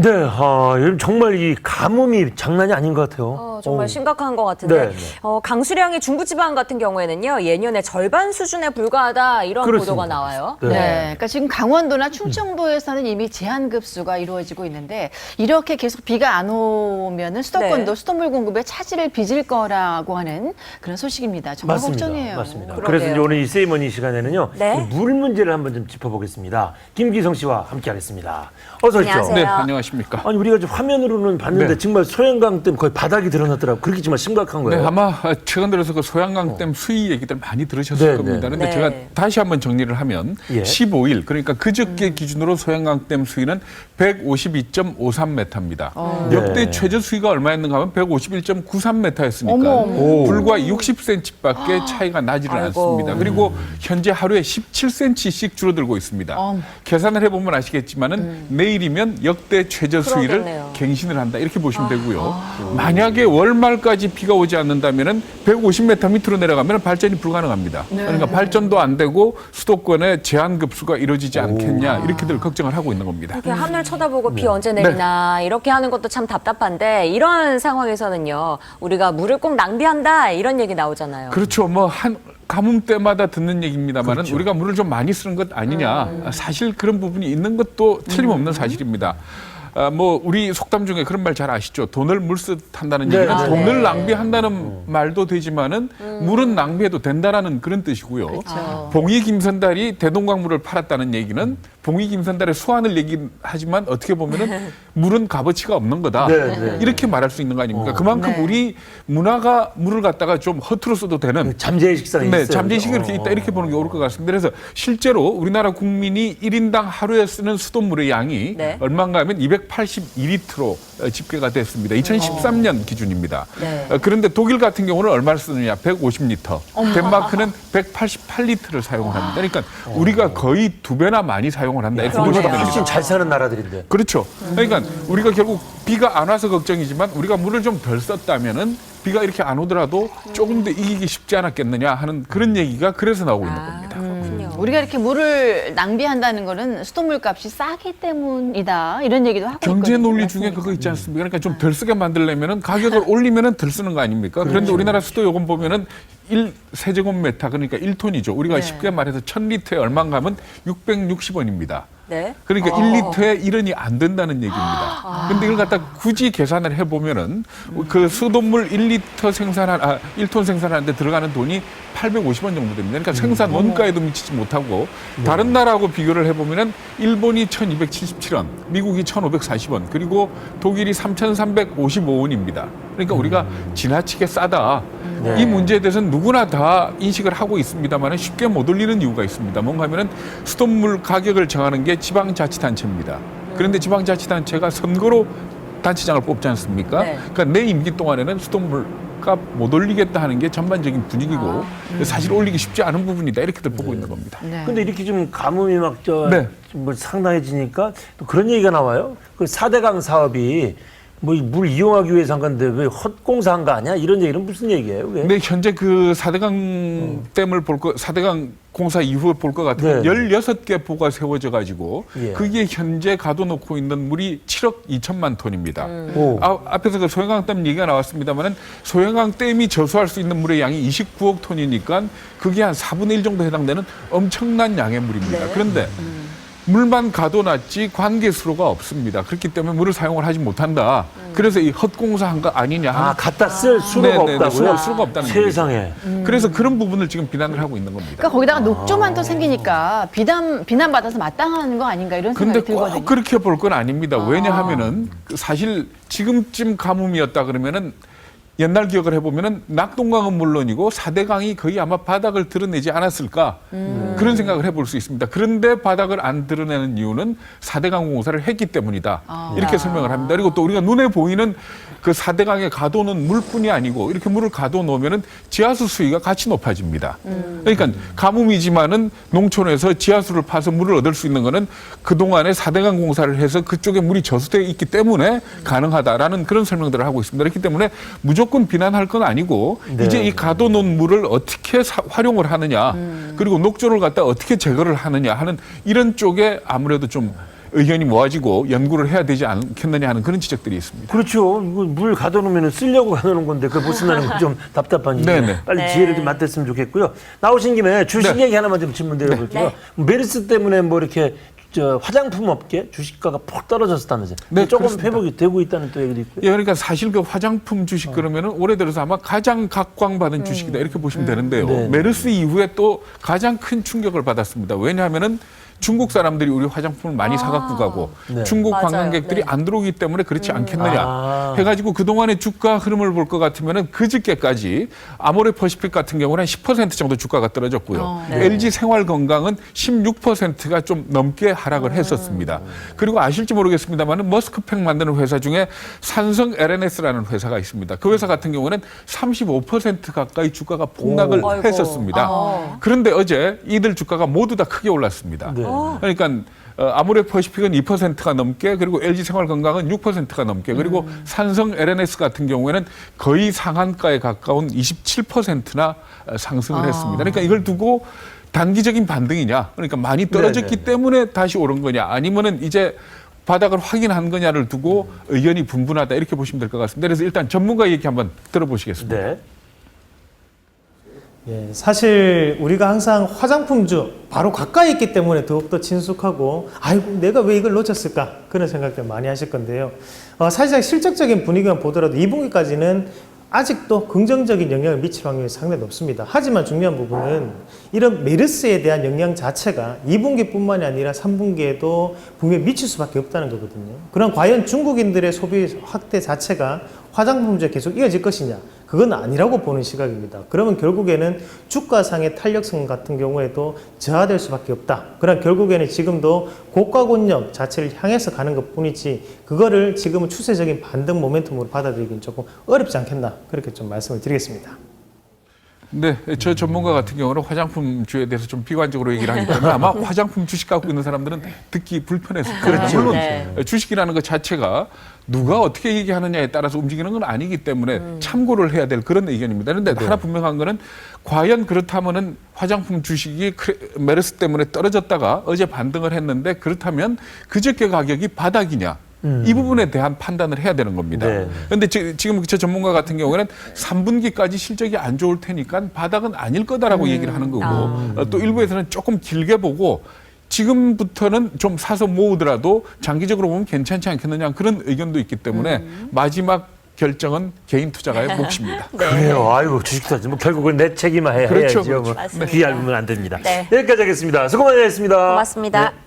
네, 요즘 정말 이 가뭄이 장난이 아닌 것 같아요. 정말 심각한 것 같은데 네, 네. 강수량이 중부지방 같은 경우에는요 예년의 절반 수준에 불과하다 이런 그렇습니다. 보도가 나와요. 네. 네, 그러니까 지금 강원도나 충청도에서는 이미 제한 급수가 이루어지고 있는데 이렇게 계속 비가 안 오면은 수도권도 네. 수돗물 공급에 차질을 빚을 거라고 하는 그런 소식입니다. 정말 맞습니다. 걱정이에요. 맞습니다. 그러게요. 그래서 이제 오늘 이 세이머니 시간에는요, 네. 이물 문제를 한번 좀 짚어보겠습니다. 김기성 씨와 함께하겠습니다. 어서 오십시오. 안녕하세요. 네, 안녕하십니까. 아니 우리가 좀 화면으로는 봤는데 네. 정말 소양강 때문에 거의 바닥이 드러났더라고. 그렇게 정말 심각한 네, 거예요. 아마 최근 들어서 그 소양강댐 수위 얘기들 많이 들으셨을 네, 겁니다. 네. 그런데 네. 제가 다시 한번 정리를 하면 예. 15일, 그러니까 그저께 기준으로 소양강댐 수위는 152.53m입니다. 역대 네. 최저 수위가 얼마였는가 하면 151.93m였으니까 어머, 어머. 불과 60cm밖에 차이가 나지를 아이고. 않습니다. 그리고 현재 하루에 17cm씩 줄어들고 있습니다. 어머. 계산을 해보면 아시겠지만은 내일이면 역대 최저 수위를 그러겠네요. 갱신을 한다 이렇게 보시면 되고요. 만약에 월말까지 비가 오지 않는다면은 150m 밑으로 내려가면 발전이 불가능합니다. 그러니까 발전도 안 되고 수도권에 제한 급수가 이루어지지 않겠냐 이렇게들 걱정을 하고 있는 겁니다. 이렇게 하늘 쳐다보고 비 언제 내리나 이렇게 하는 것도 참 답답한데 이런 상황에서는요 우리가 물을 꼭 낭비한다 이런 얘기 나오잖아요. 그렇죠. 뭐 한 가뭄 때마다 듣는 얘기입니다만은 그렇죠. 우리가 물을 좀 많이 쓰는 것 아니냐. 사실 그런 부분이 있는 것도 틀림없는 사실입니다. 뭐 우리 속담 중에 그런 말 잘 아시죠? 돈을 물쓰듯 한다는 네, 얘기는 네. 돈을 낭비한다는 말도 되지만은 물은 낭비해도 된다라는 그런 뜻이고요. 그렇죠. 봉이 김선달이 대동강물을 팔았다는 얘기는 봉이 김선달의 수완을 얘기하지만 어떻게 보면은 물은 값어치가 없는 거다. 네, 네. 이렇게 말할 수 있는 거 아닙니까? 그만큼 네. 우리 문화가 물을 갖다가 좀 허투루 써도 되는 잠재의 식상이 네, 있어요. 잠재의식이 이렇게 있다 이렇게 보는 게 옳을 것 같습니다. 그래서 실제로 우리나라 국민이 1인당 하루에 쓰는 수돗물의 양이 네. 얼마인가 하면 282리터로 집계가 됐습니다. 2013년 기준입니다. 네. 그런데 독일 같은 경우는 얼마를 쓰느냐? 150리터. 덴마크는 188리터를 사용을 합니다. 그러니까 우리가 거의 2배나 많이 사용을 한다. 이렇게 그러네요. 보시면 훨씬 됩니다. 잘 사는 나라들인데. 그렇죠. 그러니까 우리가 결국 비가 안 와서 걱정이지만 우리가 물을 좀 덜 썼다면은 비가 이렇게 안 오더라도 조금 더 이기기 쉽지 않았겠느냐 하는 그런 얘기가 그래서 나오고 있는 겁니다. 그렇군요. 우리가 이렇게 물을 낭비한다는 거는 수돗물 값이 싸기 때문이다 이런 얘기도 하고 경제 있거든요. 논리 중에 그거 있지 않습니까? 그러니까 좀 덜 쓰게 만들려면은 가격을 올리면은 덜 쓰는 거 아닙니까? 그런데 우리나라 수도 요금 보면은 1세제곱미터 그러니까 1톤이죠. 우리가 네. 쉽게 말해서 1000리터에 얼마인가 하면 660원입니다. 네. 그러니까 1리터에 1원이 안 된다는 얘기입니다. 근데 이걸 갖다 굳이 계산을 해보면은 그 수돗물 1리터 생산한, 1톤 생산하는데 들어가는 돈이 850원 정도 됩니다. 그러니까 생산 원가에도 미치지 못하고 다른 나라하고 비교를 해보면은 일본이 1277원, 미국이 1540원, 그리고 독일이 3355원입니다. 그러니까 우리가 지나치게 싸다. 네. 이 문제에 대해서는 누구나 다 인식을 하고 있습니다만 쉽게 못 올리는 이유가 있습니다. 뭔가 하면은 수돗물 가격을 정하는 게 지방자치단체입니다. 그런데 지방자치단체가 선거로 단체장을 뽑지 않습니까? 네. 그러니까 내 임기 동안에는 수돗물 값 못 올리겠다 하는 게 전반적인 분위기고 사실 올리기 쉽지 않은 부분이다 이렇게들 보고 있는 겁니다. 네. 근데 이렇게 좀 가뭄이 막 네. 뭐 상당해지니까 또 그런 얘기가 나와요. 그 4대강 사업이 뭐 물 이용하기 위해서 한 건데 왜 헛공사한 거 아니야? 이런 얘기는 무슨 얘기예요? 왜? 근데 현재 그 4대강 댐을 4대강 공사 이후에 볼 것 같으면 네. 16개 보가 세워져 가지고 예. 그게 현재 가둬놓고 있는 물이 7억 2천만 톤입니다. 오. 앞에서 그 소양강댐 얘기가 나왔습니다만은 소양강댐이 저수할 수 있는 물의 양이 29억 톤이니까 그게 한 4분의 1 정도 해당되는 엄청난 양의 물입니다. 네. 그런데 물만 가둬놨지 관계 수로가 없습니다. 그렇기 때문에 물을 사용을 하지 못한다. 그래서 이 헛공사한 거 아니냐 하는 갖다 쓸 수로가 네네네, 없다고요? 수로가 없다는 세상에. 그래서 그런 부분을 지금 비난을 하고 있는 겁니다. 그러니까 거기다가 녹조만 또 생기니까 비난 받아서 마땅한 거 아닌가 이런 근데 생각이 꼭 들거든요. 그렇게 볼 건 아닙니다. 왜냐하면은 사실 지금쯤 가뭄이었다 그러면은 옛날 기억을 해보면은 낙동강은 물론이고 4대강이 거의 아마 바닥을 드러내지 않았을까 그런 생각을 해볼 수 있습니다. 그런데 바닥을 안 드러내는 이유는 4대강 공사를 했기 때문이다. 이렇게 설명을 합니다. 그리고 또 우리가 눈에 보이는 그 4대강에 가둬놓은 물뿐이 아니고 이렇게 물을 가둬놓으면은 지하수 수위가 같이 높아집니다. 그러니까 가뭄이지만은 농촌에서 지하수를 파서 물을 얻을 수 있는 거는 그동안에 4대강 공사를 해서 그쪽에 물이 저수되어 있기 때문에 가능하다라는 그런 설명들을 하고 있습니다. 그렇기 때문에 무조건 비난할 건 아니고 네. 이제 이 가둬놓은 물을 어떻게 활용을 하느냐 그리고 녹조를 갖다 어떻게 제거를 하느냐 하는 이런 쪽에 아무래도 좀 의견이 모아지고 연구를 해야 되지 않겠느냐 하는 그런 지적들이 있습니다. 그렇죠. 이거 물 가둬놓으면 쓰려고 가둬놓은 건데 그걸 못 쓴다는 건 좀 답답한 일이에요. 네네. 빨리 네. 지혜를 좀 맞댔으면 좋겠고요. 나오신 김에 주식 네. 얘기 하나만 좀 질문 드려볼게요. 네. 메르스 때문에 뭐 이렇게 화장품 업계 주식가가 폭 떨어졌다면서요. 네, 조금 그렇습니다. 회복이 되고 있다는 또 얘기도 있고요. 예, 그러니까 사실 그 화장품 주식 그러면은 올해 들어서 아마 가장 각광받은 주식이다 이렇게 보시면 되는데요. 네. 메르스 이후에 또 가장 큰 충격을 받았습니다. 왜냐하면은 중국 사람들이 우리 화장품을 많이 사갖고 가고 네. 중국 맞아요. 관광객들이 네. 안 들어오기 때문에 그렇지 않겠느냐 아. 해가지고 그동안의 주가 흐름을 볼 것 같으면은 그저께까지 아모레 퍼시픽 같은 경우는 한 10% 정도 주가가 떨어졌고요. 네. LG 생활건강은 16%가 좀 넘게 하락을 했었습니다. 그리고 아실지 모르겠습니다만 머스크팩 만드는 회사 중에 산성 LNS라는 회사가 있습니다. 그 회사 같은 경우는 35% 가까이 주가가 폭락을 오. 아이고. 했었습니다. 아. 그런데 어제 이들 주가가 모두 다 크게 올랐습니다. 네. 그러니까 아모레 퍼시픽은 2%가 넘게 그리고 LG 생활건강은 6%가 넘게 그리고 산성 LNS 같은 경우에는 거의 상한가에 가까운 27%나 상승을 했습니다. 그러니까 이걸 두고 단기적인 반등이냐 그러니까 많이 떨어졌기 네네. 때문에 다시 오른 거냐 아니면은 이제 바닥을 확인한 거냐를 두고 의견이 분분하다 이렇게 보시면 될 것 같습니다. 그래서 일단 전문가 얘기 한번 들어보시겠습니다. 네. 예, 사실 우리가 항상 화장품주 바로 가까이 있기 때문에 더욱더 친숙하고 아이고 내가 왜 이걸 놓쳤을까 그런 생각들 많이 하실 건데요. 사실상 실적적인 분위기만 보더라도 2분기까지는 아직도 긍정적인 영향을 미칠 확률이 상당히 높습니다. 하지만 중요한 부분은 이런 메르스에 대한 영향 자체가 2분기뿐만이 아니라 3분기에도 분명히 미칠 수밖에 없다는 거거든요. 그럼 과연 중국인들의 소비 확대 자체가 화장품주에 계속 이어질 것이냐? 그건 아니라고 보는 시각입니다. 그러면 결국에는 주가상의 탄력성 같은 경우에도 저하될 수밖에 없다. 그럼 결국에는 지금도 고가권역 자체를 향해서 가는 것 뿐이지 그거를 지금은 추세적인 반등 모멘텀으로 받아들이기는 조금 어렵지 않겠나 그렇게 좀 말씀을 드리겠습니다. 네, 저 전문가 같은 경우는 화장품주에 대해서 좀 비관적으로 얘기를 하기 때문에 아마 화장품 주식 갖고 있는 사람들은 듣기 불편했을 거예요. 그렇죠. 물론 네. 주식이라는 것 자체가 누가 어떻게 얘기하느냐에 따라서 움직이는 건 아니기 때문에 참고를 해야 될 그런 의견입니다. 그런데 하나 분명한 거는 과연 그렇다면은 화장품 주식이 메르스 때문에 떨어졌다가 어제 반등을 했는데 그렇다면 그저께 가격이 바닥이냐? 이 부분에 대한 판단을 해야 되는 겁니다. 네. 그런데 지금 저 전문가 같은 경우에는 3분기까지 실적이 안 좋을 테니까 바닥은 아닐 거다라고 얘기를 하는 거고 또 일부에서는 조금 길게 보고 지금부터는 좀 사서 모으더라도 장기적으로 보면 괜찮지 않겠느냐 그런 의견도 있기 때문에 마지막 결정은 개인 투자가의 몫입니다. 그래요. 아이고 주식 투자 뭐 결국은 내 책임을 해야죠. 그렇죠, 뭐 맞습니다. 귀 얇으면 안 됩니다. 네. 여기까지 하겠습니다. 수고 많이 했습니다. 고맙습니다. 네.